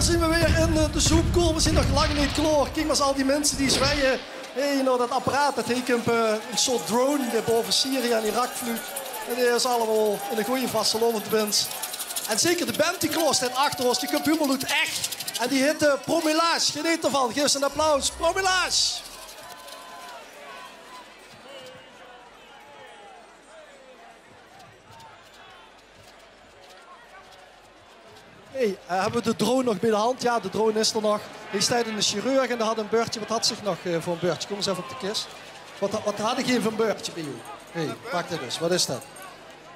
daar zien we weer in de soepkool. We zien nog lang niet klaar. Kijk maar eens al die mensen die zwaaien. Dat apparaat, dat heet een soort drone die boven Syrië en Irak vliegt. En die is allemaal in een goede vastelovend wind. En zeker de band die klaar staat achter ons, die computer doet echt. En die heet Promillage. Geniet ervan. Geef ze een applaus. Promillage. Hebben we de drone nog bij de hand? Ja, de drone is er nog. Hij staat in de chirurg en had een beurtje. Wat had zich nog voor een beurtje? Kom eens even op de kist. Wat had ik even een beurtje bij jou? Pak dit eens. Wat is dat?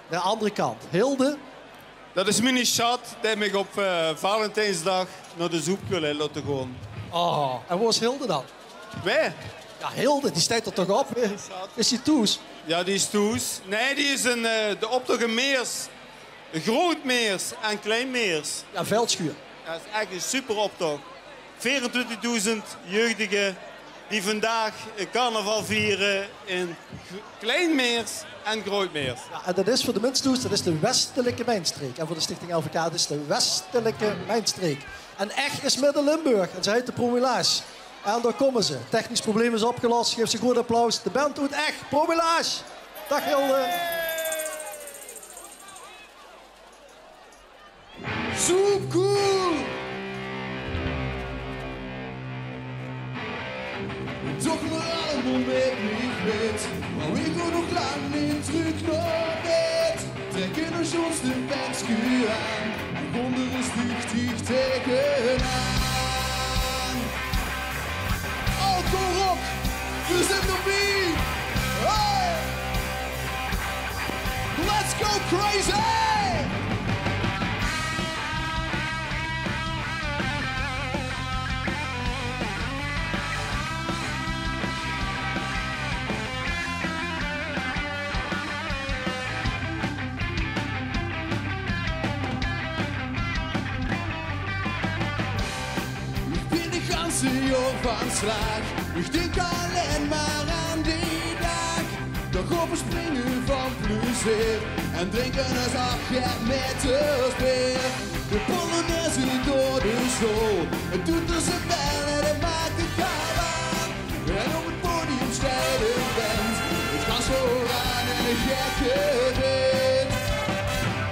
De andere kant. Hilde? Dat is mijn schat die mij op Valentijnsdag naar de soep wil laten gaan. Oh, en waar is Hilde dan? Wij? Ja, Hilde, die staat er toch op? Is die toes? Ja, die is toes. Nee, die is de optocht Meers. Grootmeers en Kleinmeers. Ja, veldschuur. Ja, dat is echt een super optocht. 24.000 jeugdigen die vandaag carnaval vieren in Kleinmeers en Grootmeers. Ja, en dat is voor de Munstoes, dat is de westelijke mijnstreek. En voor de Stichting LVK, dat is de westelijke mijnstreek. En echt is Midden-Limburg. En ze heet de Promillage. En daar komen ze. Technisch probleem is opgelost. Geef ze een goed applaus. De band doet echt Promillage. Dag Hilde. Soepkoel! Doch maar allemaal met niet weet, maar ik wil nog lang niet terug naar bed. Trekken ons de wensschuur aan, de wonder is dicht tegenaan. Oh, kom op, we zijn nog niet. Hey! Let's go crazy! Van slag. Ik denk alleen maar aan die dag. Toch overspringen van plezier en drinken als afscheid met de speer. De Polonaise door de show. Het doet er zijn wel en het maakt het gaaf aan. En op het podium stijden bent. Het gas vooraan en een gekke wind.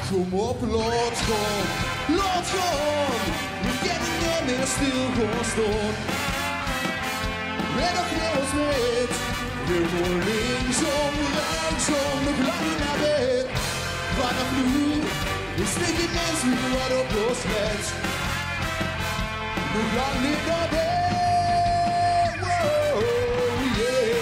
Kom op, laat gaan. Laat gaan. We kunnen niet meer stil gaan staan. En nog heel met, we gaan linksom, rechtsom, nog lang naar bed. Vanaf nu is dit die mens weer wat op ons let. Nog lang niet naar bed, wow, yeah.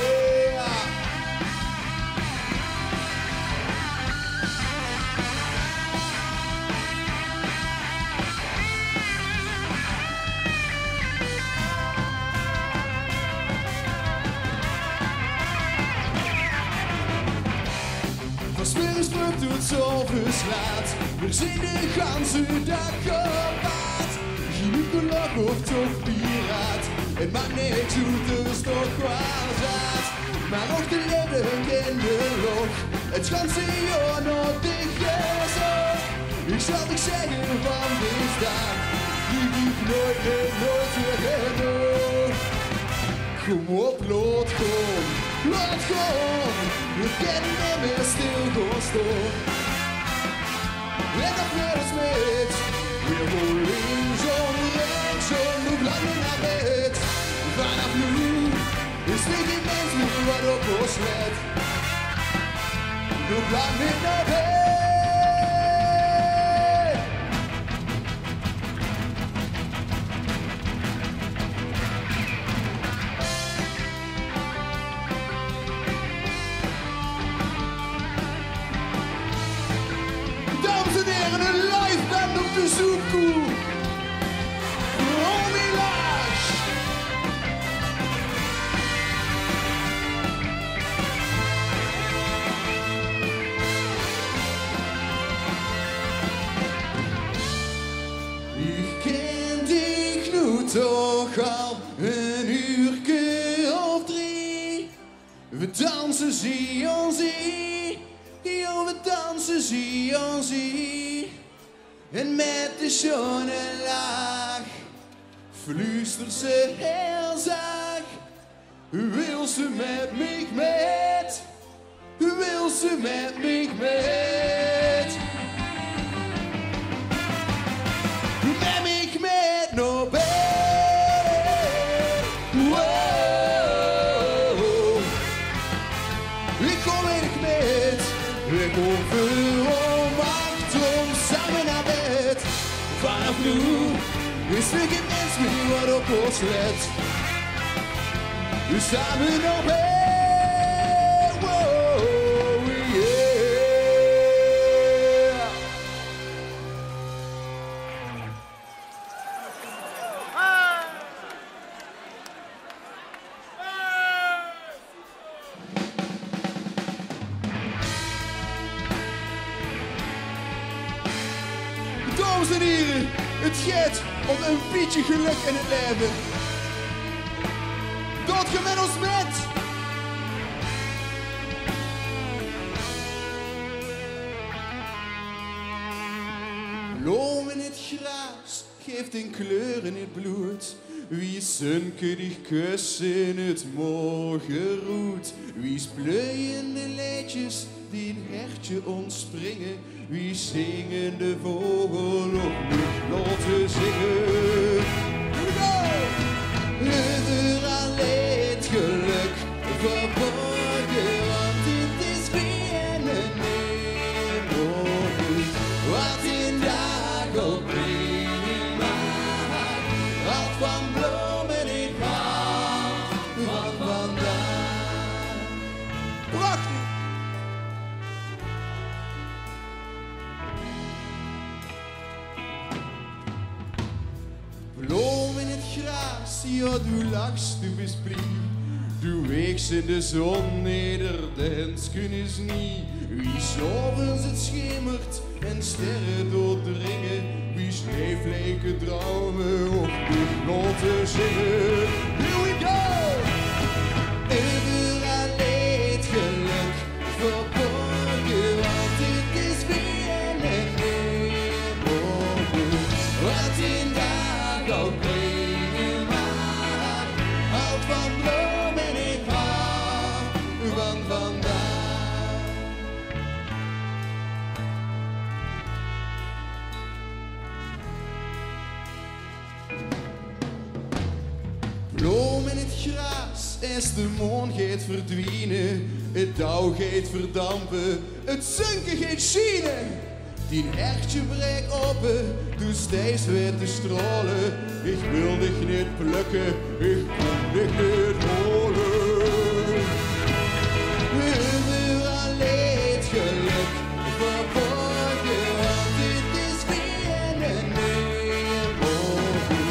Doet zo verslaat, we zien de ganse dag gepaard. Gynaecoloog of toch piraat, het maakt niks uit, er is toch kwaad. Maar ook de leven in de log, het ganse jaar nog dicht gezocht. Ik zal niet zeggen van dit dag, die ik nooit weer genoeg. Kom op, laat gaan, laat gaan. We kunnen niet meer stil gaan staan. En nog weer eens met. We gaan linksom, rechtsom, nog lang niet naar bed. Vanaf nu is niet die mens meer wat op ons let. Nog lang niet naar bed. Een live band op de soepkoel. Promillage. Ik ken die knoet toch al een uurtje of 3. We dansen zie on zie. Ja, we dansen zie on zie. En met de schone laag fluistert ze heel zacht. Wil ze met mij met? Wil ze met mij met? Neem ik met naar bed. Wow. Ik kom met met. Ik kom voor om 8 om samen naar bed. Vanaf nu is er geen mens meer wat op ons let. We samen naar bed. Wow, yeah. Dames en heren, het gaat om een beetje geluk in het leven. Dat je met ons met. Bloem in het gras geeft een kleur in het bloed. Wie sunken die kussen in het morgenroet. Wie spleien de leedjes die een hertje ontspringen. Wie zingen de vogel op lucht laten zingen. Het alleen het geluk verborgen, want dit is weer een morgen. Wat in dag ook brengen maakt, wat van bloemen ik hou van vandaag. Prachtig! Bloem in het gras, ja, du lachst, du bist blij. Du weegst in de zon neder, de hensken is niet. Wie s'avonds het schemert en sterren doordringen. Wie sneeuwvleken dromen of luchtnoten zingen. Here we go! Overal leed geluk verborgen, want dit is weer een morgen. Wat in dag ook brengen maakt, houdt van bloem en ik hou van vandaag. Bloem in het gras, als de maan gaat verdwijnen, het dauw gaat verdampen, het sunken gaat schijnen. Die hertje breekt open, doe steeds weer te stralen. Ik wil dich niet plukken, ik kom dich niet holen. Overal leed geluk verborgen, want dit is weer een morgen.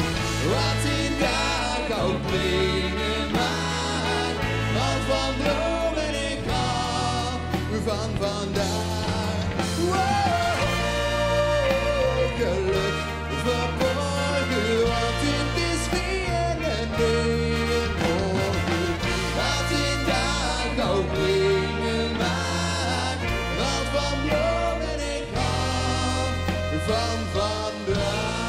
Wat in dag ook brengen maakt, want van bloemen ik hou van vandaag. Wow. Geluk verborgen, want dit is weer een morgen. Wat in dag ook brengen maakt, want van bloemen ik hou van vandaag.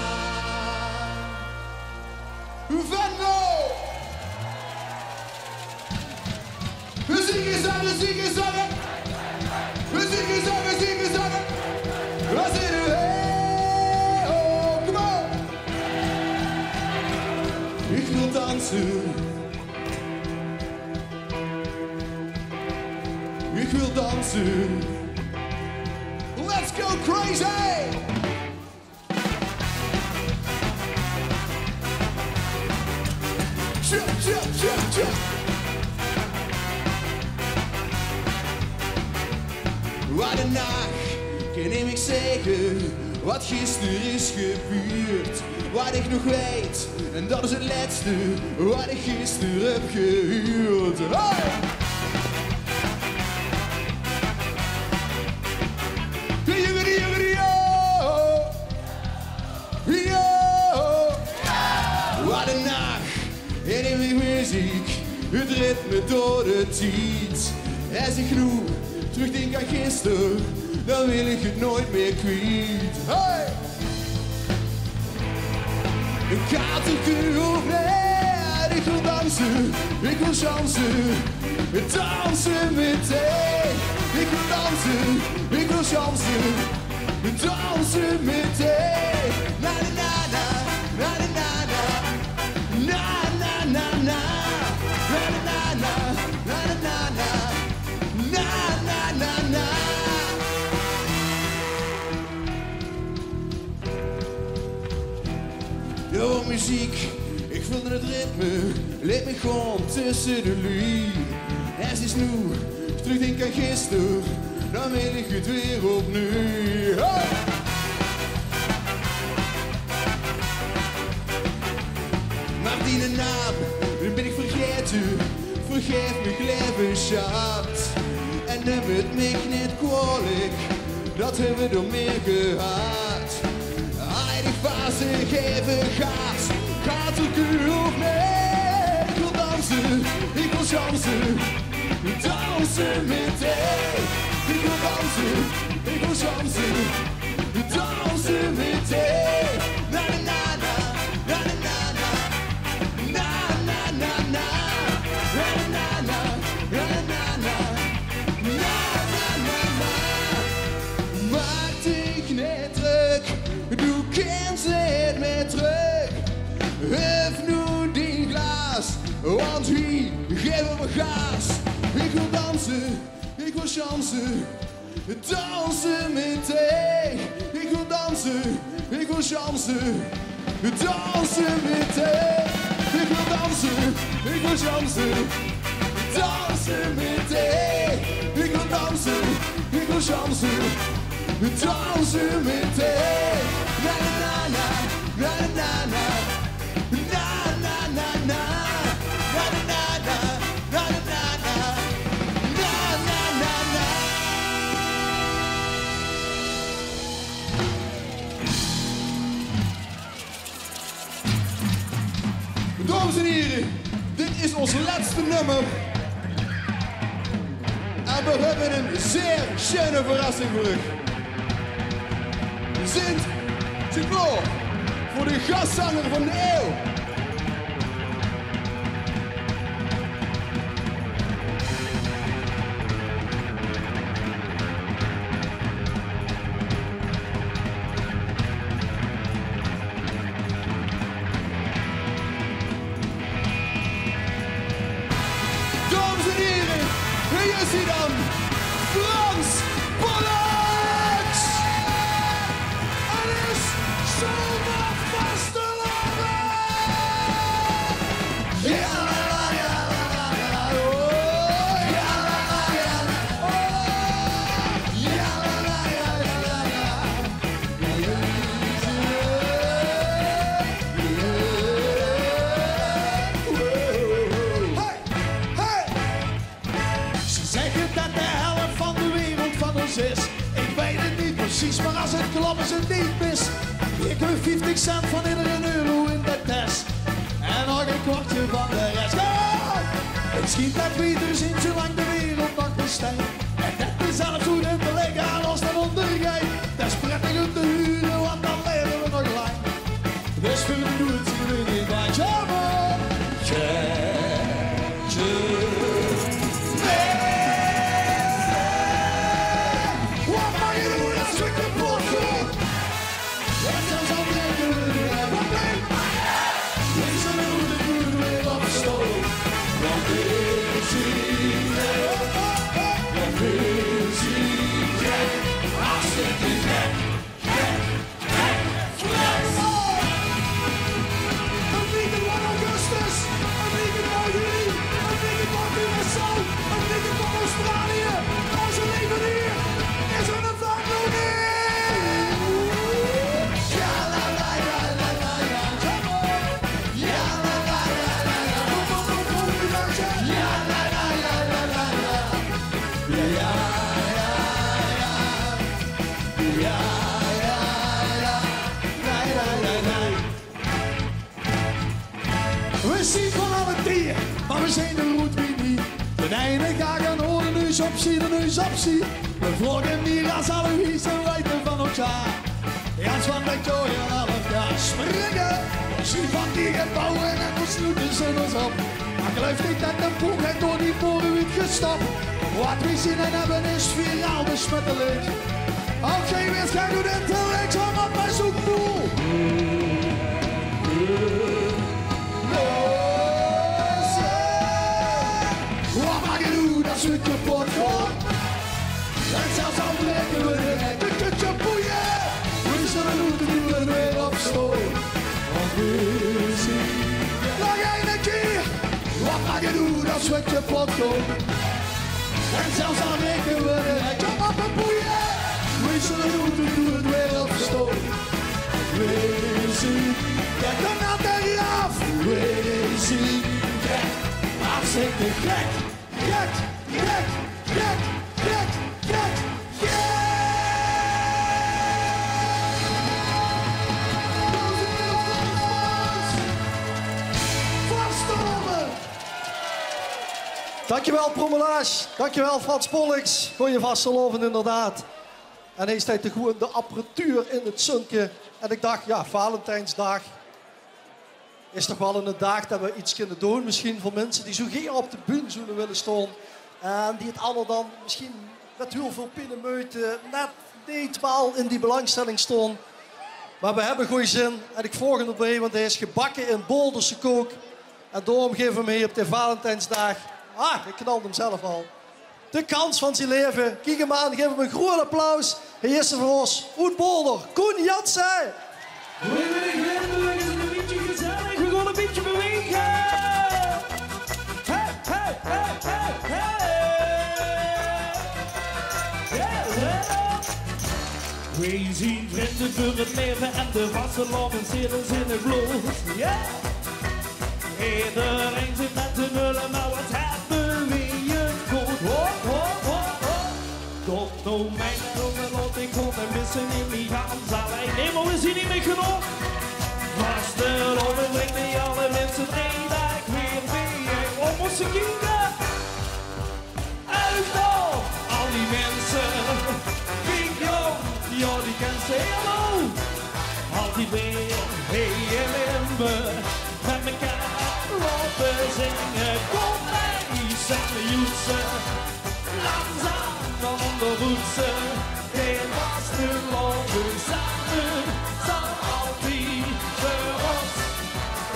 Van nou! We zingen, zangen, zingen, zangen. We zingen, zangen, zingen, zangen. We zingen. Ik wil dansen. Ik wil dansen. Let's go crazy! Chip, chip, chip, chip. Wat een nacht, kan ik zeggen, wat gisteren is gebeurd. Wat ik nog weet, en dat is het laatste wat ik gisteren heb gehuurd. Hey! Wat een nacht, en eeuwig muziek, het ritme door de tijd. Als ik nu terugdenk aan gisteren, dan wil ik het nooit meer kwijt. Hey! Gaat het u of nee? Ik wil dansen, ik wil chansen. Dansen meteen. Ik wil dansen, ik wil chansen. Dansen meteen. Na na na na na na na na na na na na na na na na. Yo, muziek, ik voelde het ritme, leed me gewoon tussen de lui. En ze is nu, terugdenk aan gisteren, dan weet ik het weer opnieuw. Hey! Maar die naam, nu ben ik vergeten, vergeef me leven schat. En neem het me niet kwalijk, dat hebben we door meer gehad. Die fase geven gas, gaat het u of nee? Ik wil dansen, ik wil chansen, dansen meteen. Ik wil dansen, ik wil chansen, dansen meteen. Na na na na na na na na na na na na na na na na na. Maak dich niet druk. Du kennst het meer terug. Hef nu die glas, want hier geven we gas. Ik wil dansen, ik wil chansen, dansen meteen. Ik wil dansen, ik wil chansen, dansen meteen. Ik wil dansen, ik wil chansen, dansen meteen. Ik wil dansen, ik wil chansen. Dansen meteen. Na na na na na na na na na na na na na na na na na. Dames en heren, dit is ons laatste nummer. En we hebben een zeer schöne verrassing voor u. Sint klaar voor de gastzanger van de eeuw. Dames en heren, hier is hij dan, Frans Pollux! Zonder vastelopen! Ja, la, ja, la, ja, oh, ja, la, ja, oh, ja, la, ja, Hey, hey! Ze zeggen dat de helft van de wereld van ons is. Ik weet het niet precies, maar als het klopt is het niet mis. Ik heb 50 cent van iedere euro in de test. En nog een kwartje van de rest. Oh! Het schiet dat beter zien zolang de wereld nog bestaat. En dat is zelfs goed in te liggen als dat ondergaat. Dat is prettig om te huren, want dan leven we nog lang. Dus voor de doet ze er niet bij. Jammer! Wat mag je doen als we kapot gaan? Het zijn zo breken we weer. Wat ben je? Deze route doen we op stoot. Want dit is want dit is als ik je gek, Frans! Een weekend van augustus, een weekend van juli, een weekend van USA, een weekend van Australië. Onze leven hier is er een vaak nog niet. We zien van alle dieren, maar we zijn de route niet. De ene ga gaan horen, neus op zie, de neus op zie. We vloggen hier als alle wies en wijten van elkaar. Jans van de kooi en half jaar springen. Zie van die gebouwen en we sloeten ze ons op. Maar geloof niet dat de boek het door die boren wordt gestapt. Wat we zien en hebben is viraal besmettelijk. Als geen weer gaan doen en terecht om op mijn zoekboel. Wat mag je doen als we kapot gaan? En zelfs al breken we de hek, een kutje boeien. We zullen moeten nu weer opstoten. Want we zien nog één keer. Wat mag je doen als we kapot gaan? En zelfs al breken we de hek, kom op en boeien. We zullen moeten het weer opstoten. We zien, kijk dan naar de af. We zien, kijk, hartstikke gek, gek, gek, gek, gek, gek, gek. Vaststomen. Dankjewel Promelage, dankjewel Frans Pollux. Goeie vasteloven inderdaad. En hij staat gewoon de apparatuur in het sunken. En ik dacht, ja, Valentijnsdag is toch wel een dag dat we iets kunnen doen. Misschien voor mensen die zo geen op de bühne zullen willen staan. En die het allemaal dan misschien met heel veel pinnemeuten net niet wel in die belangstelling staan. Maar we hebben goede zin. En ik volg hem erbij, want hij is gebakken in Boulderse kook. En daarom geven we hem hier op de Valentijnsdag. Ah, ik knalde hem zelf al. De kans van zijn leven. Kijk hem aan, geef hem een groot applaus. Hij is er voor ons. Uit Boulder, Koen Jansen. We gaan een beetje bewegen. Hey, hey, hey, hey, hey. We zien vrienden voor het leven en de vasteloven zitten in het bloed. Yeah. Iedereen zit met de nullen, maar wat hebben we het goed. Tot nou mijn dromen laat ik gewoon en missen in die gaan alleen. Nee, maar we zien niet meer genoeg. Vasteloven brengt die alle mensen één dag weer mee. Om ons te kijken. Uit dan, al die mensen. Kijk jong, ja die kent ze helemaal. Altijd weer, hey en Limburg. Met elkaar lopen zingen. Kom bij, samen joetsen. Langzaam dan ondervoetsen. Geen vasteloven samen. Zal altijd voor ons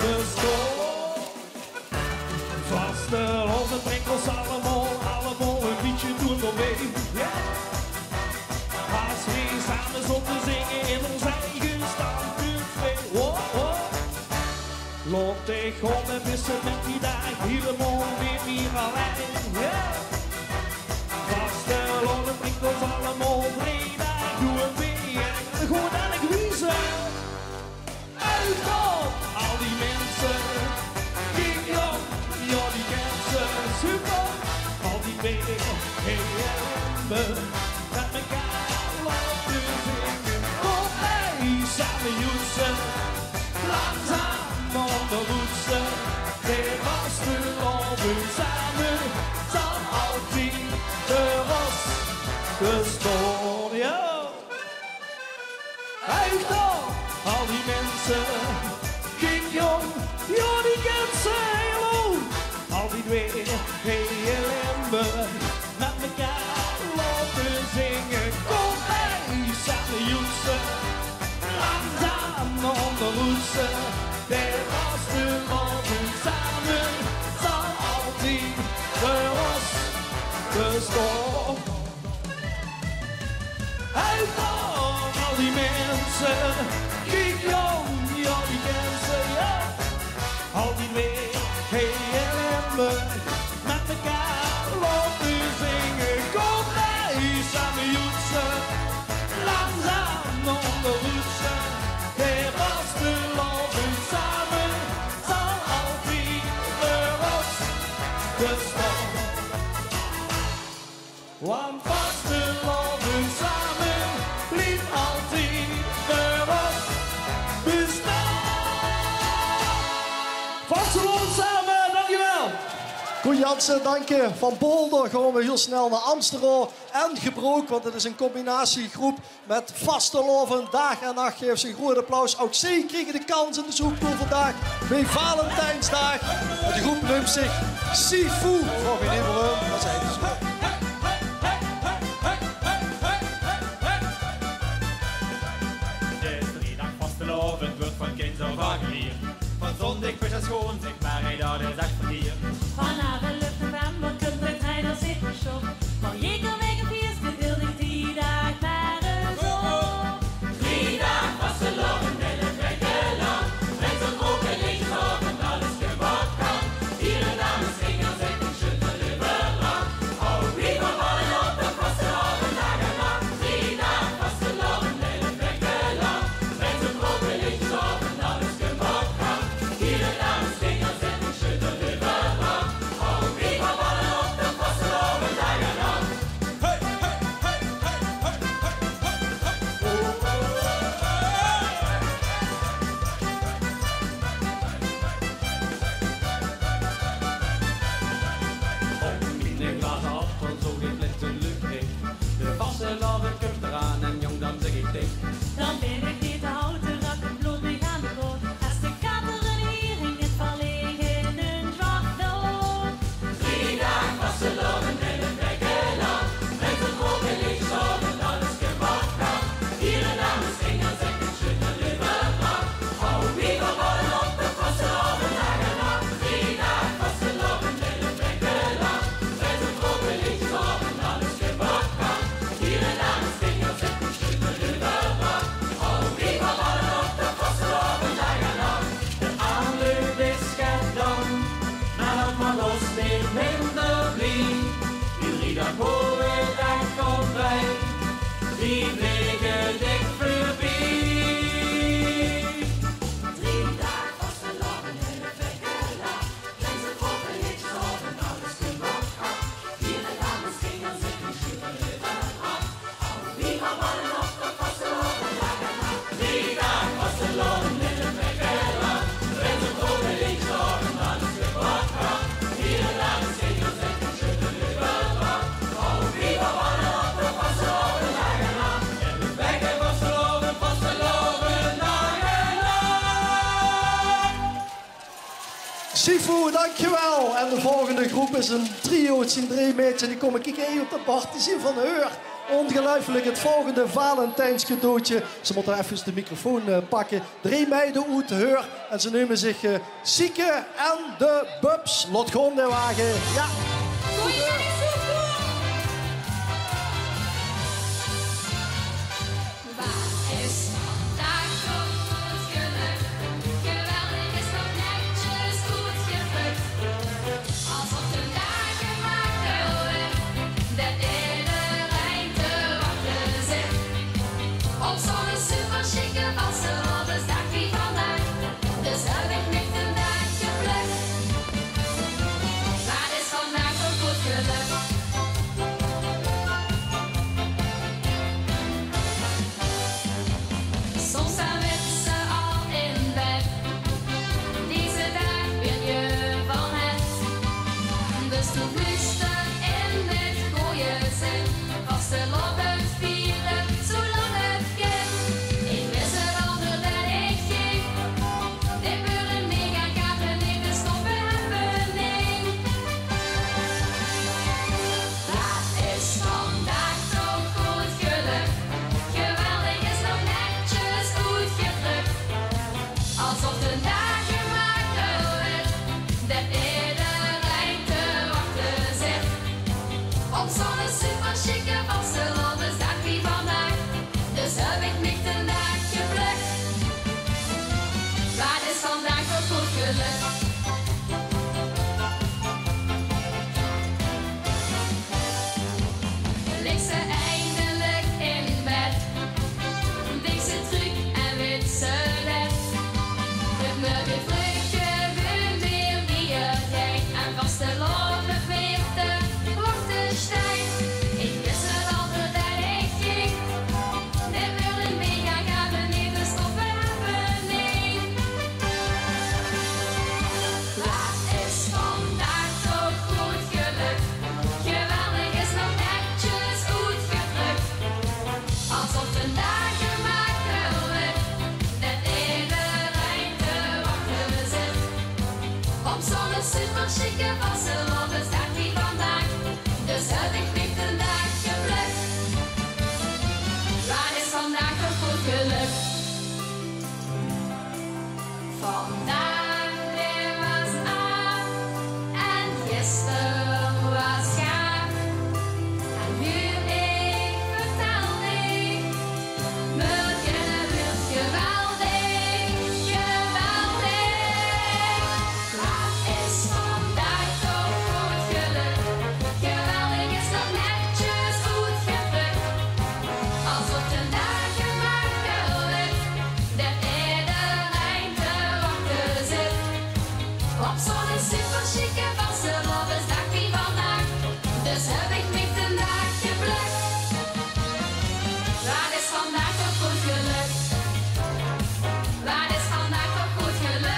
bestaan. Vasteloven brengt ons allemaal een beetje doen doorheen. Yeah. Als we samen zotten zingen in ons eigen standpunt. Laat ik gewoon en missen met die dag helemaal weer hier alleen. Yeah. Vasteloven brengt ons allemaal vrijdag. Doe een weer gewoon aan de wiezen. Uit op al die mensen. Kijk jong, ja die kent ze super. Al die wegen, hey en met elkaar laten zingen. Kom bij, samen joetsen. Langzaam ondervoetsen. De vasteloven samen. Zal altijd voor ons bestaan. Ja. Uit op al die mensen. Kijk jong, ja die kent ze helemaal. Altijd weer, hey en Limburg. Met elkaar laten zingen. Kom bij, samen joetsen. Langzaam ondervoetsen. De vasteloven samen. Zal altijd voor ons bestaan. Uit dan al die mensen. Kijk jong, ja die kennen ze, ja. Altijd weer, hey en Limburg. Met elkaar laten zingen. Kom bij, samen joetsen. Langzaam ondervoetsen. De vasteloven samen. Zal altijd voor ons bestaan. Want vasteloven samen. Blijft altijd voor ons Goed Jansen, dank je. Van Boulder gaan we heel snel naar Amsterdam en Gebroek. Want het is een combinatiegroep met Vasteloven. Dag en nacht geeft ze een groot applaus. Ook zij kregen de kans in de zoektool vandaag bij Valentijnsdag. En de groep noemt zich Sifu. Vraag je niet waarom, maar zij dus zo. Het is 3 dagen vasteloven, wordt van kind zo vaak geleerd. Van zondag is het schoon, zeg maar hij dat is echt verkeerd. Vanavond lukt november, kunt de trein al zitten shop. Maar je kan weg een feest, dit wil ik 3 dagen maar eens op. 3 dagen vasteloven, en het wekken lang. Met zo'n open linksop en alles gebouwd kan. Hier en daar misschien als ik een schuttelen verlang. Oh, wie van ballen op de vasteloven, dag en nacht. 3 dagen vasteloven, en het wekken lang. Met zo'n open linksop en alles gebouwd kan. Hier en daar misschien als ik een schuttelen verlang. Oh, wie van ballen op de vasteloven, dag en nacht. Een glazen afstand, zo geen flitsen lucht heeft. De vasteloven kuft eraan en jong dan zeg ik tegen. Dan ben ik niet te houden, rak het bloed mee aan de koord. Als de katteren hier in het verlegen een zwart dood. 3 dagen vasteloven en het wekken lang. Met een open linksop en alles gebouwd kan. Hier en daar misschien als ik een schuttelen verlang. Oh, wie van ballen op de vasteloven, dag en nacht. 3 dagen vasteloven en het wekken lang. Met een open linksop en alles gebouwd kan. Hier en daar misschien als ik een schuttelen verlang. Oh, wie van ballen op de vasteloven, dag en nacht. De aanlucht is gedaan, maar dat mag ons niet minder blij. Die 3 dagen hoor ik echt voorbij, die vliegen dik voorbij. 3 dagen vasteloven en het wekken lang. Met een open linksop en alles gebouwd kan. Hier en daar misschien als ik een schuttelen verlang. Oh, wie van ballen op de vasteloven, dag en nacht. 3 dagen vasteloven en het wekken lang. Met een open linksop en alles gebouwd kan. Hier en daar misschien als ik een schuttelen verlang. Oh, wie van ballen op de vasteloven, dag en nacht. En het wekken vasteloven, vasteloven, dag en nacht. Sifu, dankjewel. En de volgende groep is een trio. Het zijn 3 meisjes. Die komen kijken op de bord. Die zijn van Heur. Ongelooflijk, het volgende Valentijnscadeautje. Ze moeten even de microfoon pakken. 3 meiden uit Heur. En ze noemen zich Sieke en de Bubs. Lot gewoon de wagen. Ja. Waar is vandaag toch goed gelukt? Geweldig is toch netjes goed geplukt. Alsof de dagen gemaakt worden, dat iedereen te wachten zit. Op zo'n super chique vastelovensdag wie vandaag. Dus heb ik niet een dag geplukt. Maar het is vandaag toch goed gelukt. super chique Barcelonesdag wie vandaag. Dus heb ik niet een dag geplukt. Waar is vandaag toch goed gelukt? Vandaag weer was af en gisteren was gaaf. En nu ik vertelde ik, me kennen wordt geweldig, geweldig. Wat is vandaag toch goed gelukt? Geweldig is nog netjes goed geplukt. Alsof de dagen wakker wordt, dat iedereen te wachten zit. Op zo'n super chique Barcelonesdag wie vandaag. Dus heb ik niet een dag geplukt. Wat is vandaag toch goed gelukt? Wat is vandaag toch goed gelukt?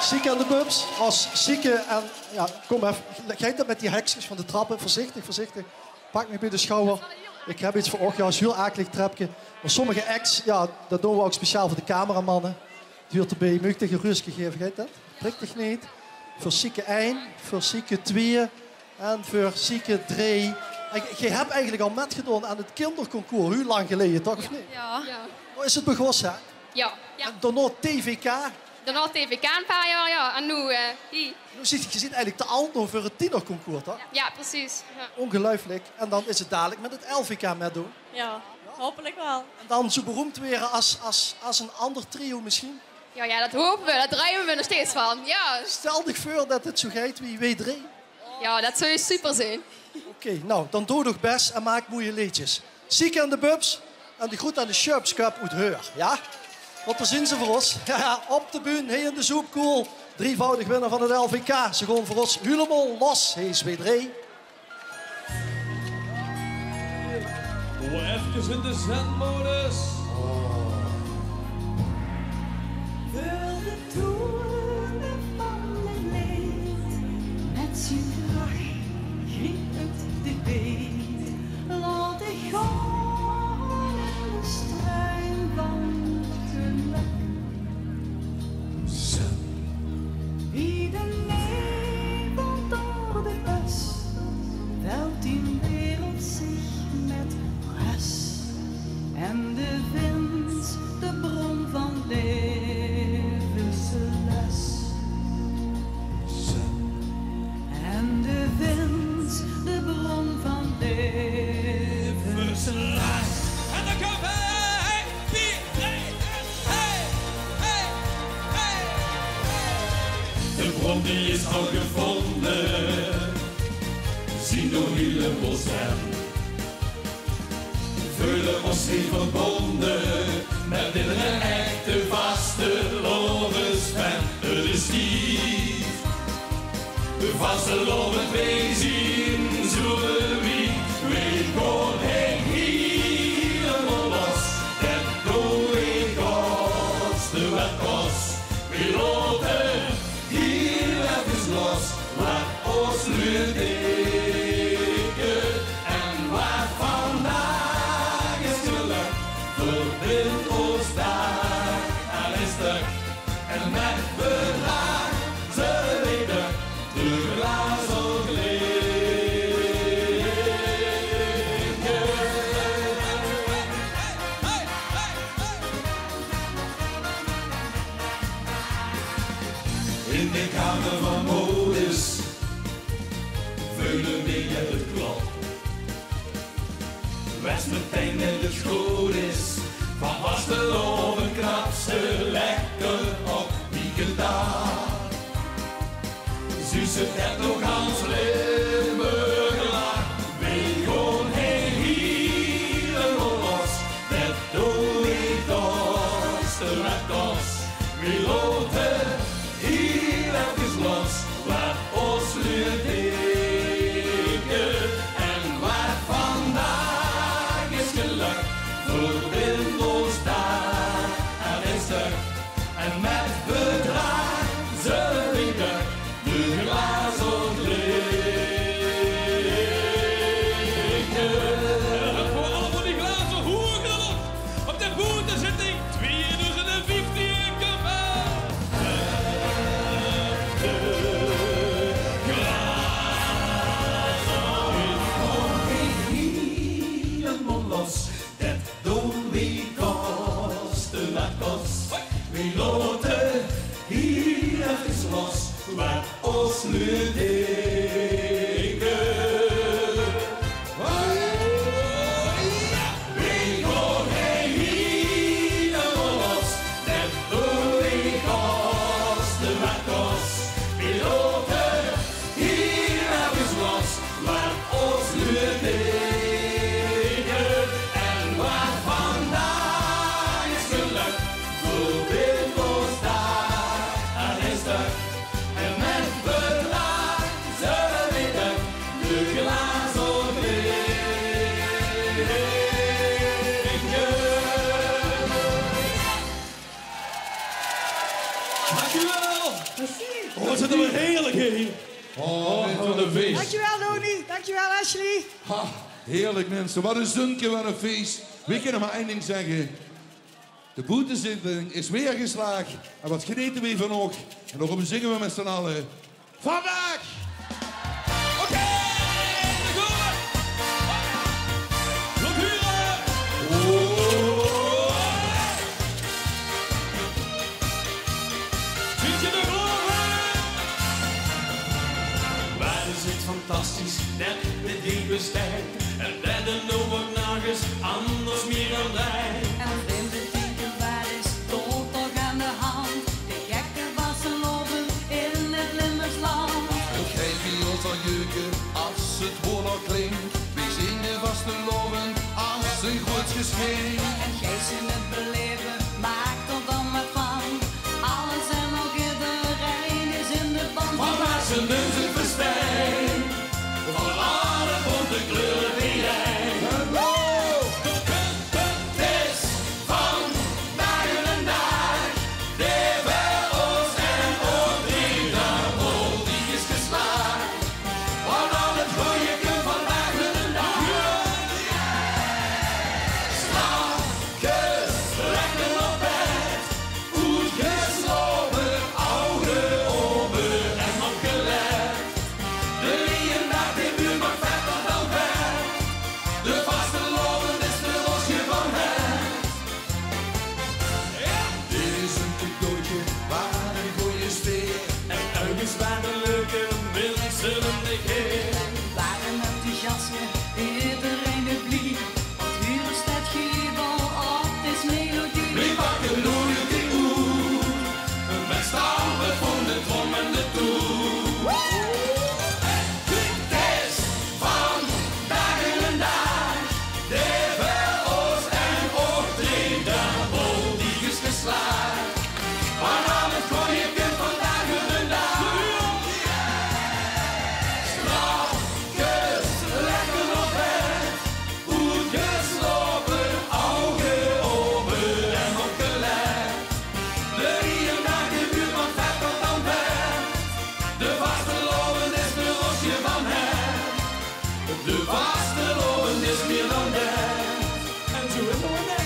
Sieke en de Bubs. Als Sieke en... Ja, kom even. Gij dat met die hekjes van de trappen. Voorzichtig, voorzichtig. Pak me bij de schouder. Ik heb iets voor oog. Ja, is heel akelig trapje. Maar sommige acts, ja, dat doen we ook speciaal voor de cameramannen. Het duurt erbij. Moet ik tegen Ruus gegeven, gij dat? Prikt dich niet. Voor Sieke 1, voor Sieke 2 en voor Sieke 3. En je hebt eigenlijk al metgedaan aan het kinderconcours. Hoe lang geleden, toch? Of niet? Ja. Hoe is het begonnen? Ja. En daarna TVK. Daarna TVK een paar jaar, ja. En nu, hier. Nu je ziet eigenlijk te oud nog voor het tienerconcours, toch? Ja, precies. Ja. Ongelooflijk. En dan is het dadelijk met het LVK meedoen. Ja, hopelijk wel. En dan zo beroemd weer als een ander trio misschien. Ja, dat hopen we. Daar draaien we nog steeds van. Ja, Stel je voor dat het zo gaat wie W3. ja dat zou super zijn. Oké, nou, dan doe nog best en maak mooie liedjes. Sieke en de Bubs en de groet aan de Shubs Cup uit Heur, ja? Want daar zien ze voor ons. Ja, op de bühne, hey in de soepkoel. Drievoudig winnaar van het LVK. Ze gaan voor ons helemaal los. Hey is W3. Even in de zendmodus. Voor de toeren van het leed, met zijn lach griep het de beet. Laat ik gaan in de struin van geluk. Wie de nevel door de bus, velt die wereld zich met rust. En de wind, de bron van levenslust. En de wind, de bron van levenslust. En dan gaan we. 4, 3, hey, hey, hey. De bron die is al gevonden, zien door helemaal zijn. Voelen ons niet verbonden met een echte vaste lovenspan. Het is niet vaste loven wezen, zullen wie gewoon heen helemaal los. Dat doe ik koste wat kost. We lopen hier even los, laat ons nu denken en wat vandaag is gelukt. Verbind ons daar aan een stuk en met bedrag zullen we de glazen klinken. In de kamer van modus vullen we het klop. West meteen in de school is, van was de loven knapste lekker op die gitaar. Zuus het net nog als Limburgelaar, we gewoon heen helemaal los. Dat doe ik koste wat kost, we lopen hier even los. Laat ons nu denken en wat vandaag is gelukt. Verbind ons daar aan een stuk en met bedrag zullen we de glazen klinken. En voor alle voor die glazen hoeren op de boetenzitting 2015 Oh, wat zit er weer heerlijk in. Oh, wat een feest. Dankjewel, Loni. Dankjewel, Ashley. Ha, heerlijk mensen, wat een zonke, wat een feest. We kunnen maar één ding zeggen. De boetezitting is weer geslaagd. En wat genieten we van ook. En daarom zingen we met z'n allen. Vandaag! Oké, daar gaan we. Nog huren. Vind je de glorie? Waar is het fantastisch dat de die bestaat. En dat er nog wat nergens anders meer dan wij. En vreemde dingen, waar is toch aan de hand? De gekke wassen lopen in het Limburgsland. Begrijp je ons al jeuken als het woord al klinkt. We zingen vast te loven als een groot geschenk. En gij zin het beleven, maak er dan wat van. Alles en nog iedereen is in de band. Van waar ze neus het verstijn. Van alle bonte kleuren die jij. Het is van dagen en dag. Die bij ons en ook drie dagen die is geslaagd. Want al het goeie komt van dagen en dag. Slaapjes, lekker op bed. Goed geslopen, ogen open en opgelet. De lieën naar de buur mag verder dan ver. De vaste loven is de losje van het. Dit is een cadeautje waar een goeie sfeer. En ergens waren leuke mensen om de keer. Waar een enthousiasme, iedereen het blieb. Want huren staat giebel op, het is melodie. Wie pakken nooit die oer. Met stampen van de trom en de toer. Het is van dagen en dag. De bij ons en ook drie dagen die is geslaagd. Maar al het goeie kind van dagen en dag. Straatjes, lekker op bed. Goed geslopen, ogen open en opgelet. De hier naar de buurman verder dan ver. De vaste loven is de losje van hem. De vaste loven is meer dan dat. En zo is het net.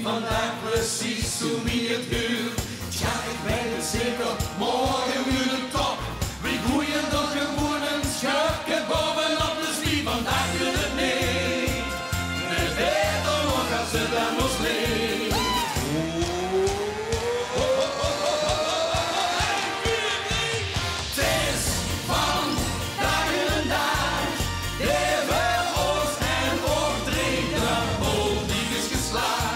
Vandaag precies hoe wie het huurt. Tja, ik weet het zeker, morgen weer de top. We groeien toch gewoon een schurken bovenop, dus wie vandaag wil het niet. Net beter nog als het aan ons ligt. Het is van dagen en dag. De bij ons en ook drie dagen die is geslaagd.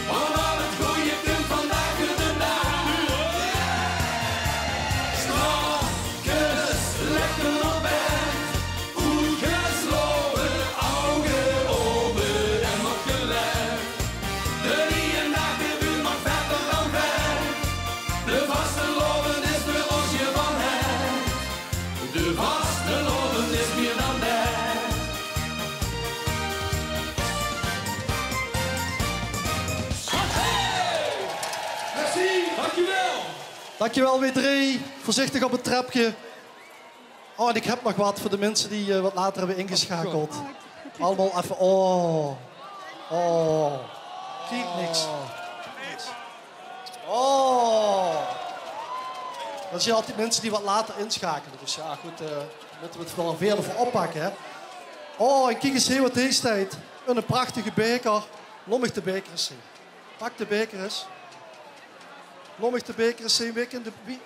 Want al het goeie komt vandaag en de dag. Straatjes, lekker op bed. Goed geslopen, ogen open en opgelet. De lieën naar de buurt mag verder dan ver. De vaste loven is de losje van het. De vaste loven is meer dan dat. Dankjewel W3. Voorzichtig op het trapje. Oh, en ik heb nog wat voor de mensen die wat later hebben ingeschakeld. Allemaal even... Oh. Kijk niks. Oh. Dan zie je altijd mensen die wat later inschakelen. Dus ja, goed, moeten we het wel weer voor oppakken, hè. Oh, en kijk eens heel wat deze tijd. Een prachtige beker. Lommig de beker eens zien. Pak de beker eens. Lommig de beker eens zien.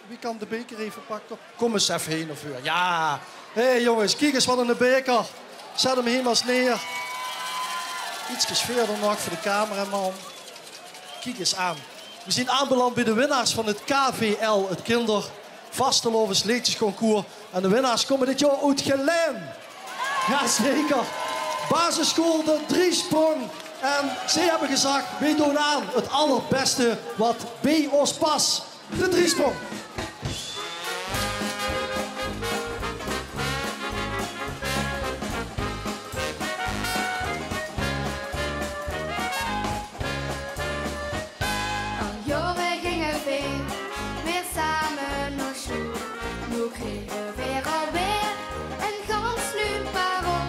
Wie kan de beker even pakken? Kom eens even heen of u. Ja. Hé jongens, kijk eens wat in de beker. Zet hem helemaal neer. Ietsjes verder nog voor de cameraman. Kijk eens aan. We zijn aanbeland bij de winnaars van het KVL, het Kinder Vastelovens Leedjesconcours. En de winnaars komen dit jaar uit Geleen. Jazeker. Basisschool de Driesprong. En zij hebben gezegd, wij doen aan het allerbeste wat bij ons past. De Driesprong. Jaren gingen we weer samen naar school. Nu kregen we weer alweer een gans nieuw parool.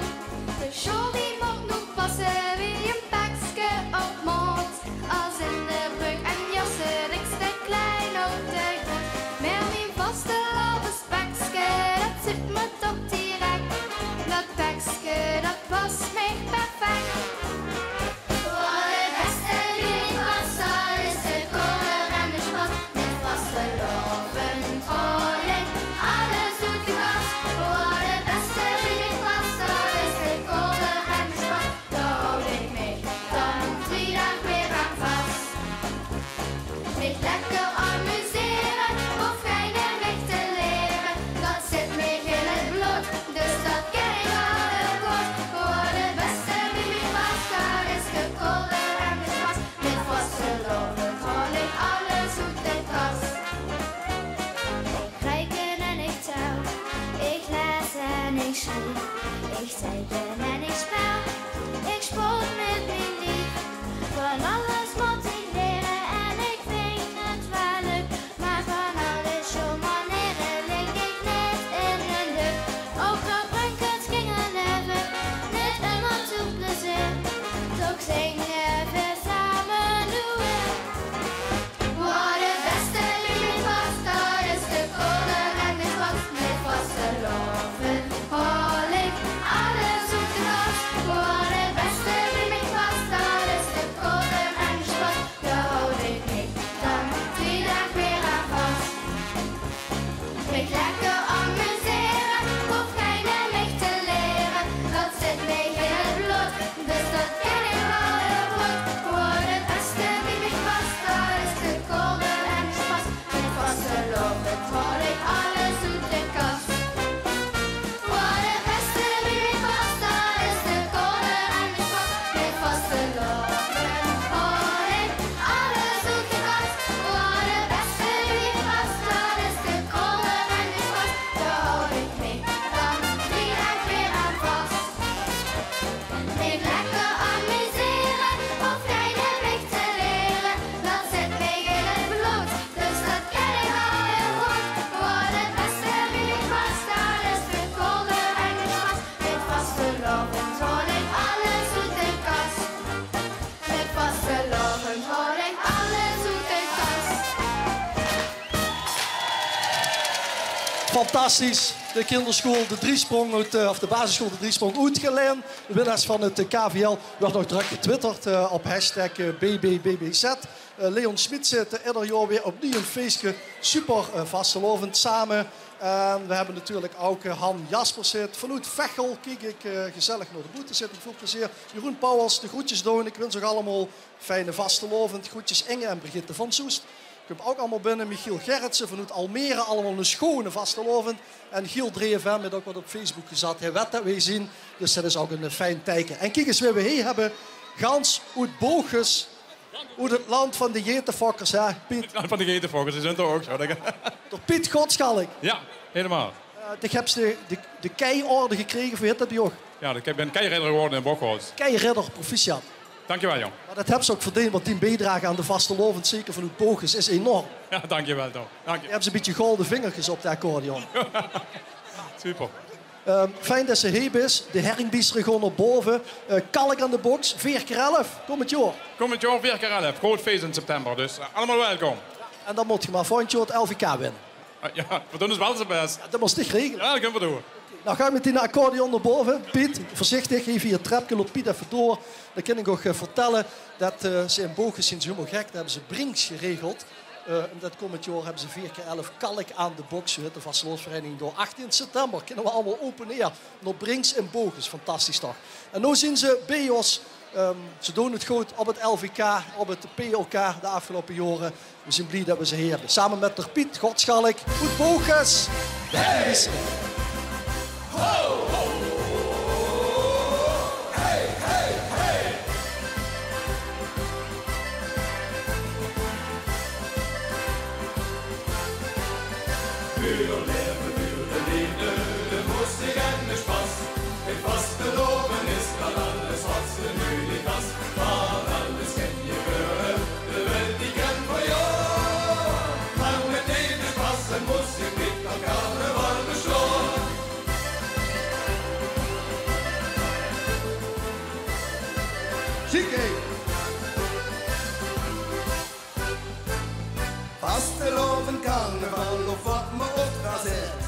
De show die moet nog passen wie een pakje op maat. Als in de broek en jassen, ik stek klein op de grond. Maar mijn vaste pakje, dat zit me toch direct. Dat pakje, dat past mij perfect. Voor de beste die was, is de kolen en de sport. Met vaste loven, trolling, alles doet de gas. Voor de beste die was, is de kolen en de sport. Daar houd ik mee, dan 3 dagen weer aan vast. Met lekker amuseren, of geen weg te leren. Dat zit mij in het bloed, dus dat ken ik al heel goed. Voor de beste die was, is de kolen en de sport. Met vaste loven, trolling, alles doet de gas. Ik reken en ik tel, ik lees en ik schrijf. Ik teken en ik spel, ik sport met mijn lief. Van alles moet ik leren en ik vind het wel leuk. Maar van alle showmanieren lig ik net in de lucht. Ook al brengt het gingen leven, niet immer te plezier. Toch zingen we samen nu weer. Voor de beste die was, dat is de kolen en de sport. Met vaste loven, holig, alles op de gas. Voor de beste die was, dat is de kolen en de sport. Daar houd ik mee, dan 3 dagen weer aan vast. Met lekker amuseren, hoef geen weg te leren. Dat zit mij in het bloed, dus dat ken ik wel heel goed. Voor de beste die was, dat is de kolen en de sport. Met vaste loven, trolling, alles doet de kast. Voor de beste die was, dat is de kolen en de sport. Met vaste loven, trolling, alles doet de kast. Voor de beste die was, dat is de kolen en de sport. Daar houd ik mee, dan 3 dagen weer aan vast. Met lekker amuseren, of geen weg te leren. Dat zit mij in het bloed, dus dat ken ik al heel goed. Voor de beste die was, dat is de kolen en de sport. Met vaste loven, trolling, alles doet de kast. Met vaste loven, trolling, alles doet de kast. Fantastisch. De kinderschool De Driesprong, of de basisschool De Driesprong uit Geleen. De winnaars van het KVL werd nog druk getwitterd op hashtag BBBBZ. Leon Smit zit ieder jaar weer opnieuw een feestje. Super vastelovend samen. En we hebben natuurlijk ook Han Jasper zit. Vanuit Vechel kijk ik gezellig naar de boete zitten. Veel plezier. Jeroen Pauwels, de groetjes doen. Ik wens ook allemaal fijne vastelovend. Groetjes Inge en Brigitte van Soest. Ik heb ook allemaal binnen Michiel Gerritsen vanuit Almere. Allemaal een schone vastelovend. En Giel 3FM heeft ook wat op Facebook gezet. Hij weet dat wij zien. Dus dat is ook een fijn teken. En kijk eens wie we hier hebben. Gans uit Boogjes. Uit het land van de Jetenfokkers. Hè, Piet? Het land van de Jetenfokkers, die zijn er ook zo. Door Piet Godschalk. Ja, helemaal. Ik heb de keiorde gekregen. Hoe heet dat bij jou? Ja, ik ben keiridder geworden in Bocholt. Keiridder, proficiat. Dankjewel, jong. Maar dat hebben ze ook verdiend, want die bijdrage aan de vastelovend, zeker van uw Bogus, is enorm. Ja, dankjewel, toch. Dank je. Je hebt ze een beetje golden vingertjes op de accordeon. Super. Fijn dat ze heeb is. De herringbiester gewoon naar boven. Kalk aan de box. 4x11. Kom het joh. Kom het jaar 4x11. Groot feest in september, dus allemaal welkom. En dan moet je maar volgend jaar het LVK winnen. Ja, we doen ons wel zijn best. Ja, dat moest ik regelen. Ja, dat kunnen we doen. Nou ga je met die accordeon naar boven. Piet, voorzichtig. Even hier trapje. Loopt Piet even door. Dan kan ik nog vertellen dat ze in Bogen zijn helemaal gek. Daar hebben ze Brinks geregeld. En dat komend jaar hebben ze 4x11 kalk aan de box. De vastelovensvereniging door 18 september. Kunnen we allemaal open neer. Naar Brinks in Bogen. Fantastisch toch. En nu zien ze bij ons. Ze doen het goed op het LVK, op het PLK de afgelopen jaren. We zijn blij dat we ze hier hebben. Samen met de Piet, Godschalk, Goed Bogus. De herringbiester. Ho, ho, hey, hey, hey. Für Leben, für de Liebe, de Musik en de Spaß. Het vasteloven is dan alles wat ze nötig was. Maar alles ken je gebeuren, de welt die ken voor jou. Maar met deze Spaß en Musik niet aan Karneval bestoren. Chique! Vasteloven, Karneval, of wat me ook daar zegt.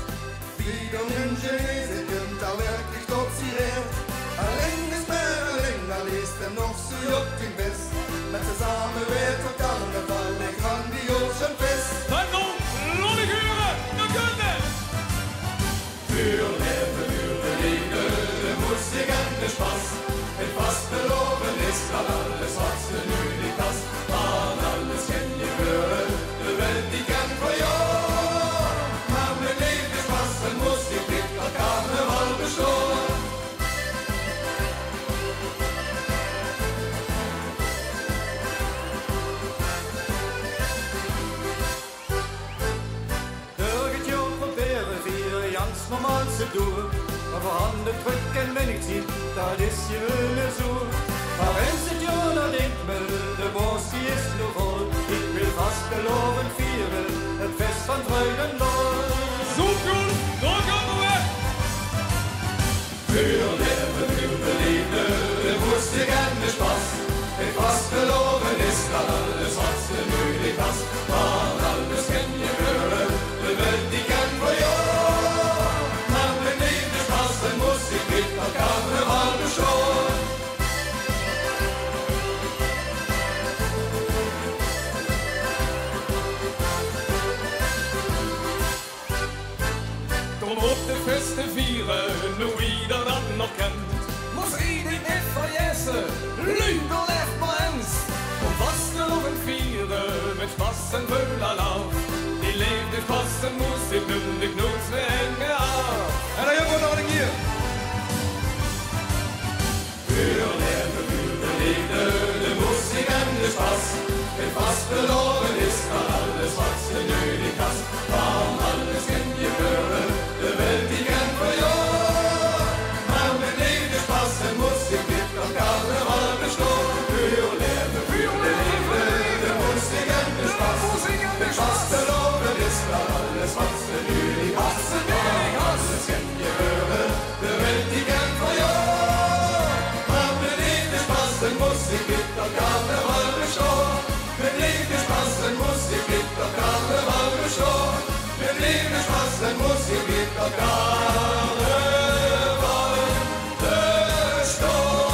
Wie dan in Genese kunt daar werkelijk tot sie redt. Alleen is meer alleen, al is er nog zo juckt in best. Met z'n samen weer voor Karneval, een grandioos en fest. En dan, lollig uren, dan kunt het! Für Leben, für de Liebe, de Musik en de Spaß. Het vasteloven is dan alles wat ze nötig was. Maar alles ken je gebeuren, de welt die ken voor jou. Maar met deze Spaß en Musik niet aan Karneval bestoren. Door het jaar proberen vieren Jans normaal te doen. Maar voor handen drukken ben ik ziet, dat is je willen zo. Maar eens het jaar dan denkt me, de borst die is nog vol. Ik wil vasteloven vieren, het feest van vreugde en lol. Zo goed, dan gaan we weg! Für Leben, für de Liebe, de Musik en de Spaß. Het vasteloven is dan alles wat ze nötig was. Maar alles ken je gebeuren, de welt die ken voor jou. Maar met deze Spaß en Musik niet aan Karneval bestoren. Kom op de festen vieren, hoe ieder dat nog kent. Moest iedereen niet verjessen, Lüder left maar eens. Kom vasteloven vieren, met Spaß en Veulerlauf. Die leefde Spaß en Musik, nun die knoets weer hängen af. En dan hebben we nog een keer. Für Leben, für de Liebe, de Musik en de Spaß. Het vasteloven is dan alles wat ze nötig has. Waarom alles ken je gebeuren, de welt die ken voor jou. Maar met deze Spaß en Musik niet aan Karneval bestoren. Für Leben, für de Liebe, de Musik en de Spaß. Het vasteloven is dan alles wat ze nötig has. Waarom alles ken je gebeuren, de welt die ken voor jou. Maar met deze Spaß en Musik niet aan Karneval bestoren. Met deze Spaß en Musik niet aan Karneval bestoren. Met deze Spaß en Musik niet aan Karneval bestoren.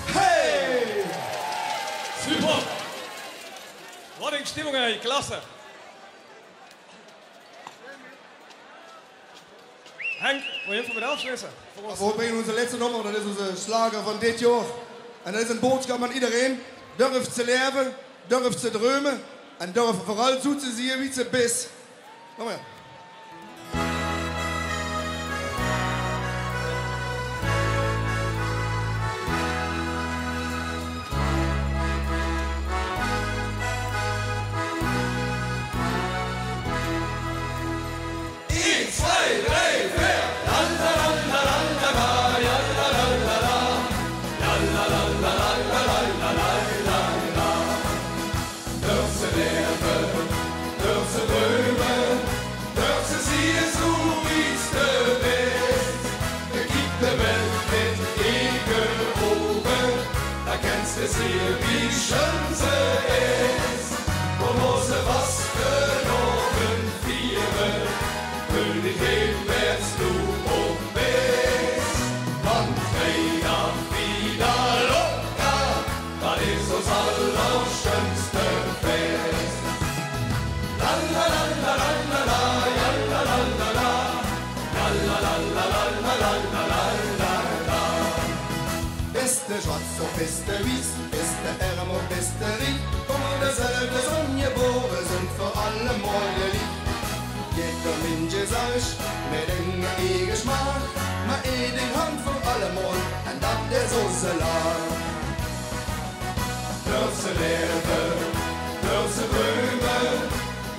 Hey! Super! Wat een stimmung, hey, klasse! Henk, wil je even met afsluiten? We brengen onze laatste nummer, dat is onze slager van dit jaar. En dat is een boodschap aan iedereen. Durf te leven, durf te dromen en durf vooral zo te zien wie ze best. Kom maar. Eén, twee, drie, vier. schön sie ist. Und wo sie was genommen vieren, will die Himmels du und bist. Und wieder, wieder locker, das ist uns allerschönste Fest. La la la la la la la, ja la la la la, la la la la la la la la la la. Beste Schatz und beste Wies, beste Ärm und beste Ried, von derselbe Sonne geboren sind für alle Mäule lieb. Jeder Mensch ist euch mit einem Geschmack, ma den Hand von allem Mond, und dann der Soße lag. Darf sie leben, darf sie träumen,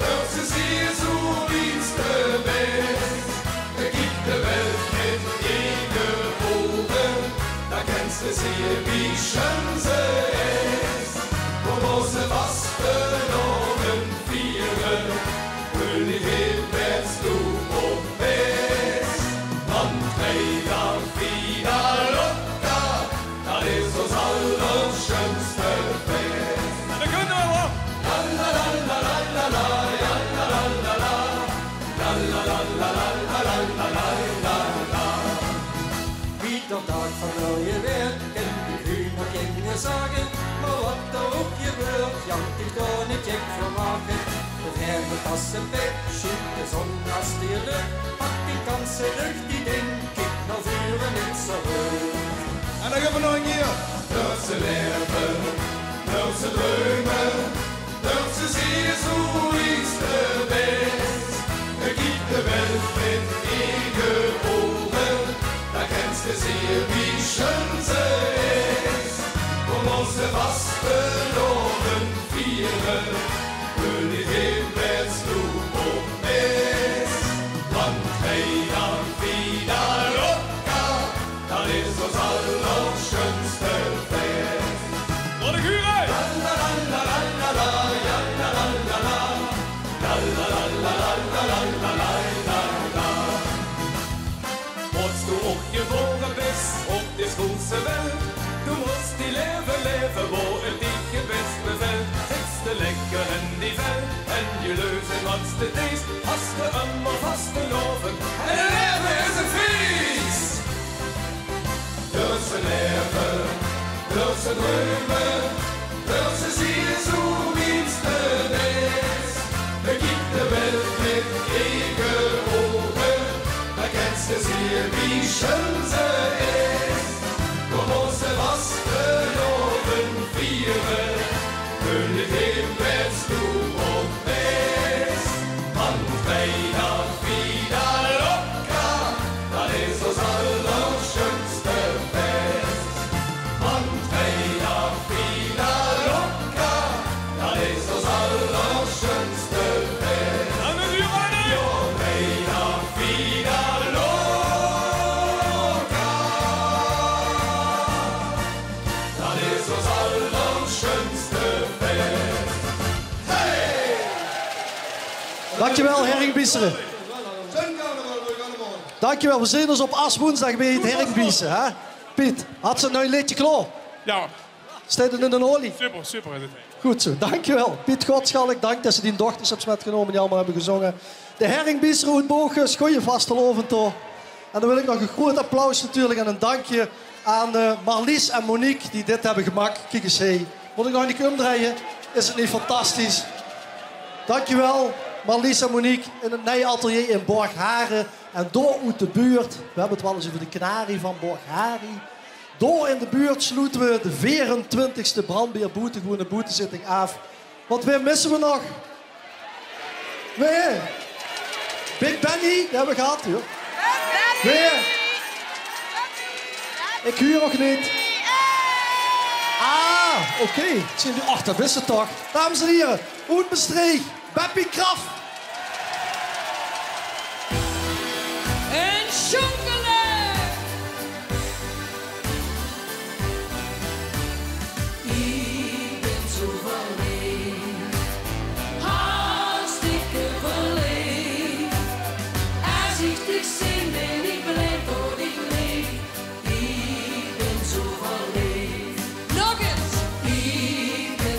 darf sie sehen, so wie's der Best. Gibt der Welt mit ihren Augen, da kennst du sie, wie schön sie ist. Wo muss sie was verloren vieren, will die Himmels du und bist. Und wieder, wieder locker, das ist uns allerschönste Fest. Da können wir auch. La la la la la la la, ja la la la la, la la la la la la la la la la. Wie der Tag von neue Welt, denn die Hühner gingen sagen, maar wat er ook gebeurt, jankt ik daar niet gek voor maken. De verre tassen weg, schiet de zon als die lucht, pak die ganze lucht, die denk ik naar vuren in zijn rug. En dan gaan we nog een keer. Darf sie leben, darf sie träumen, darf sie sehen, so wie's der Best. Gibt der Welt mit ihren Augen, da kennst du sie, wie schön sie ist. Wo muss sie was verloren vieren, will die Himmels du und bist. Und wieder, wieder locker, das ist uns allerschönste Fest. Door de Gure! La la la la la la la, ja la la la la, la la la la la la la la la la la. Als du auch geboren bist auf das große Welt, du musst die Leben leben, wo es dich am besten befällt. Sitzt du lecker in die Welt, wenn du lösen was du denkst, hast du immer fast verloren. Ein Leben ist ein Fies! Dürfen leben, dürfen träumen, dürfen sehen, so wie's der Best. Gibt der Welt mit ihren Augen, da kennst du sie, wie schön sie ist. Du musst was verloren vieren, König Himmels du und bist. Und wieder, wieder locker, das ist uns allerschönste Fest. Und wieder, wieder locker, das ist uns allerschönste Fest. Lange Syreine! Jo, wieder, wieder locker, das ist uns allerschönste Fest. Hey! Dankjewel, Herring Bieseren. Dankjewel, we zien ons op Aswoensdag bij het Herring Biesen, hè? Piet, had ze nou een liedje klaar? Ja, Staat het in een olie? super, super is het. Goed zo, dankjewel. Piet Godschalk, dank dat ze die dochters hebben metgenomen die allemaal hebben gezongen. De Herring Bieseren, het boog, schoeien vastelovend toe. En dan wil ik nog een groot applaus natuurlijk en een dankje aan Marlies en Monique die dit hebben gemaakt. Kijk eens, hé. Moet ik nog een keer omdraaien? Is het niet fantastisch? Dankjewel, Marlies en Monique in het Nijenatelier in Borgharen. En door uit de buurt, we hebben het wel eens over de kanarie van Borgharen. Door in de buurt sloten we de 24e brandweerboete, gewoon een boetezitting af. Want wie missen we nog? Wie? Big Benny, die hebben we gehad, joh. Wie? Ik huur nog niet. Ah, oké. Ach, dat wist het toch. Dames en heren, Oetbestreeg, Beppie Kraf. En Sjonkelen! Ik ben zo verliefd, hartstikke verliefd. Als ik dich zie, ben ik blij dat ik leef. Ik ben zo verliefd. Nog eens! Ik ben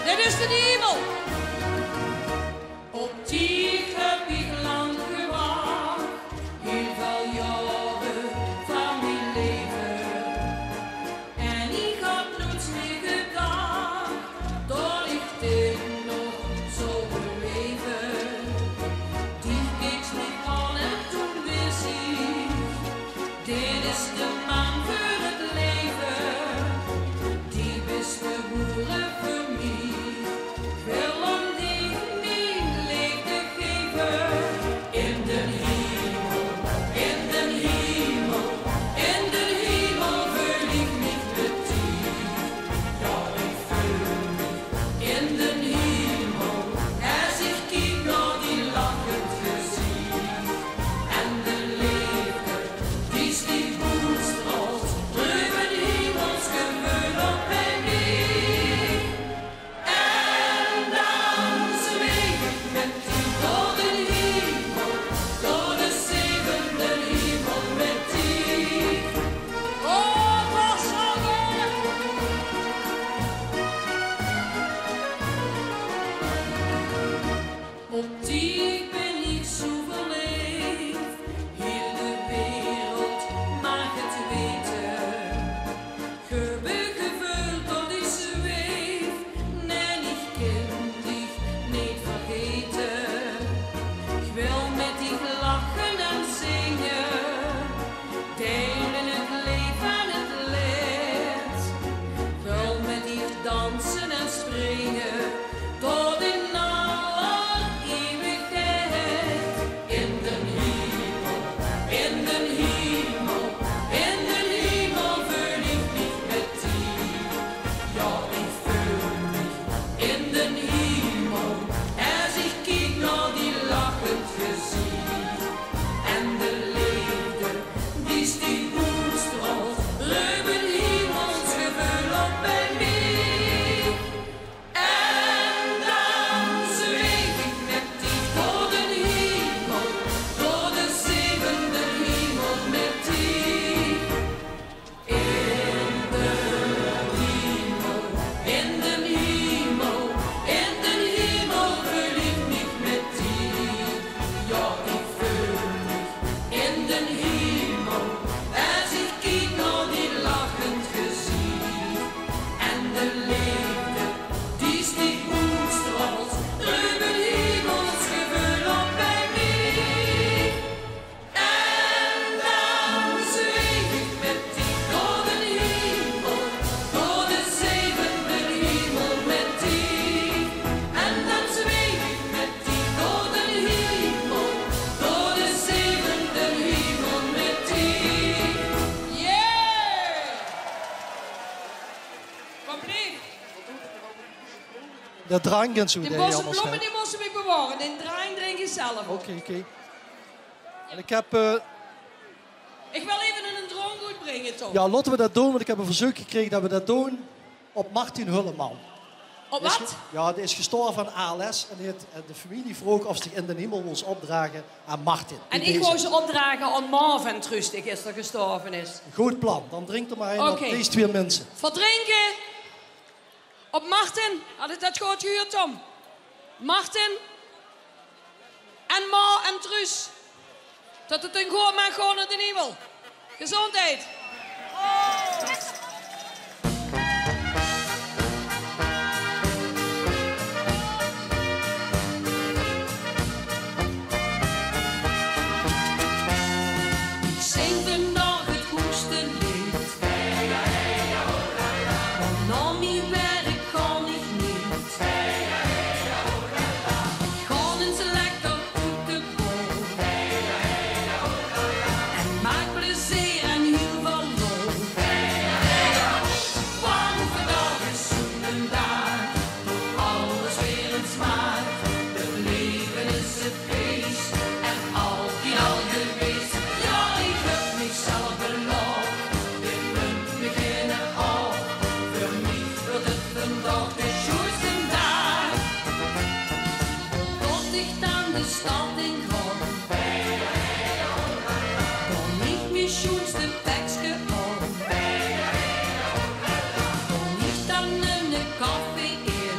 Dit is de hemel. Op die heb ik lang gewacht. Heel veel jaren van mijn leven. En ik had nooit meer gedacht dat ik dit nog zou beleven. Die keek me aan en toen wist ik, dit is de man voor het leven. Die best de boeren voor mij. Wil om die mijn liefde geven. In de hemel, in de hemel, in de hemel voel ik mich betief. Ja, ik voel mich in de hemel. Als ik kijk naar die lachend gezicht. En de liefde, die stief uitstraalt. Drüben hemels gevoel op bij mij. En dan zweef ik met die door de hemel, door de zevende hemel met die. Oh, was alweer. Op die ben ik zo verleefd, heel de wereld mag het weten. Gevoeld dat ik zweef, nee, ik kan dich niet vergeten. Ik wil met dich lachen en zingen, delen het leven en het leed. Ik wil met dich dansen en springen, tot in alle eeuwigheid. In de hemel, in de hemel, in de hemel voel ik mich met die. Ja, ik voel mich in de hemel, als ik kijk naar die lachend gezicht. En de liefde, die stief uitstraalt, ruimen hemels gevoel op bij mij. En dan zweef ik met die door de hemel, door de zevende hemel met die. In de hemel, in de hemel, in de hemel voel ik mich met die. Ja, ik voel mich in de hemel, als ik kijk naar die lachend gezicht. En de liefde, die stief uitstraalt, drüben hemels gevoel op bij mij. En dan zweef ik met die door de hemel, door de zevende hemel met die. En dan zweef ik met die door de hemel, door de zevende hemel met die. Yeah! Wat bleef? De drank en zo. De deed je bosse allemaal bloemen snel. die moesten we bewaren. De draai drink je zelf. Oké. En ik heb... Ik wil even een droomgoed brengen, toch? ja, laten we dat doen, want ik heb een verzoek gekregen dat we dat doen op Martin Hulleman. Op Die is wat? Ja, die is gestorven aan ALS en de familie vroeg of zich in de hemel wil opdragen aan Martin. En In ik deze. wou ze opdragen aan Marvin Trust, die gisteren gestorven is. Goed plan, dan drinkt er maar een op Oké. deze twee mensen. Verdrinken op Martin. Had ik dat goed gehoord, Tom? Martin en Ma en Truus. Dat het een goed mag gewoon naar de hemel. Gezondheid. Ik zing de nog het goedste lied. Want na mijn werk kan ik niet. Ik ga eens lekker uit de boom. En maak plezier en heel veel lol. Want vandaag is zo'n dag, alles weer een smaak. Het leven is een feest en altijd al geweest. Ja, ik heb mezelf beloofd, dit punt beginnen af. Voor mij wordt het vandaag de schoonste dag. Tot ik dan de stad in kom, dan ligt mijn schoonste tekstje om. Dan ligt dan een koffie in.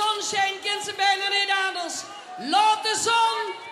zon schijnt, kent ze bijna niet anders. Laat de zon.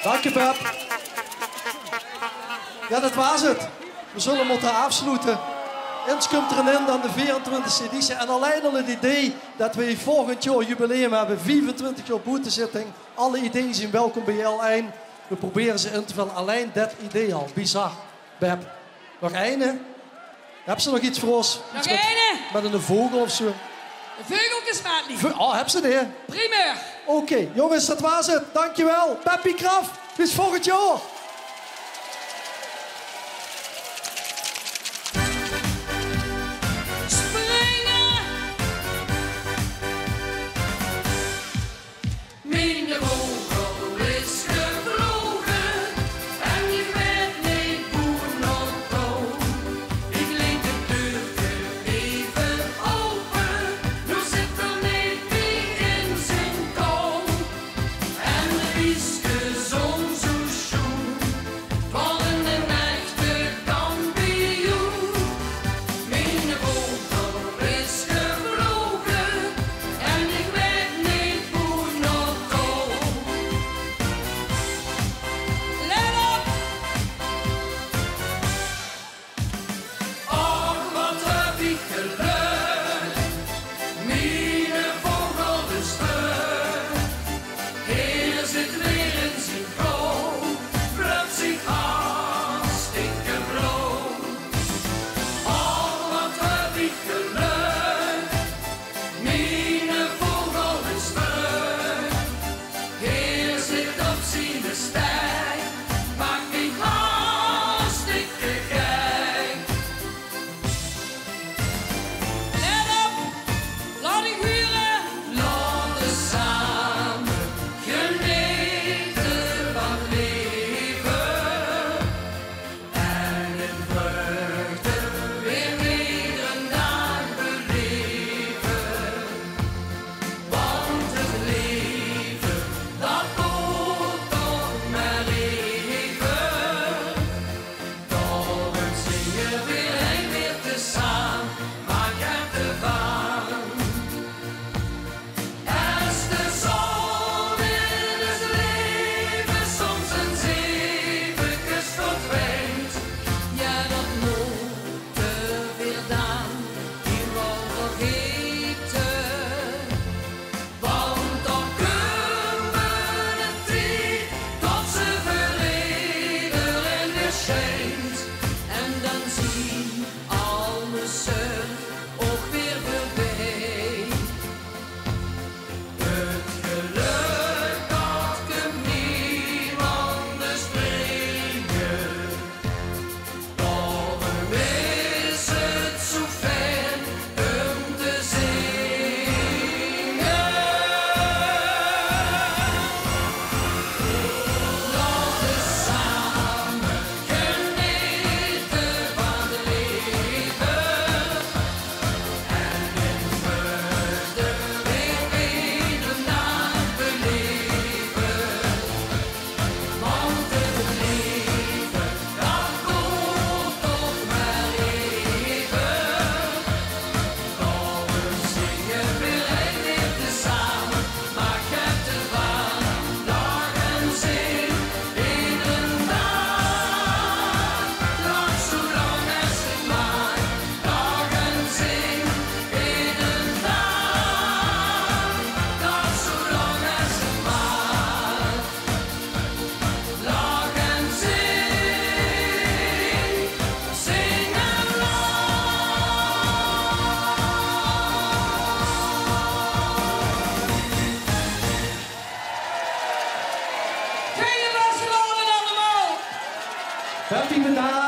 Dank je, Beb. Ja, dat was het. We zullen moeten afsluiten. Eens komt erin dan de 24e editie. En alleen al het idee dat we volgend jaar jubileum hebben. 25 jaar boetezitting. Alle ideeën zijn welkom bij L1. We proberen ze in te vullen. Alleen dat idee al. Bizar. Beb. Nog één? Heb ze nog iets voor ons? Nog iets met een vogel of zo? De vogeltjes maat niet. Oh, heb ze die? Primeur. Oké, jongens, dat was het. Dankjewel. Peppy Kraf. Bis volgend jaar. Zon zo schoon. vandaag.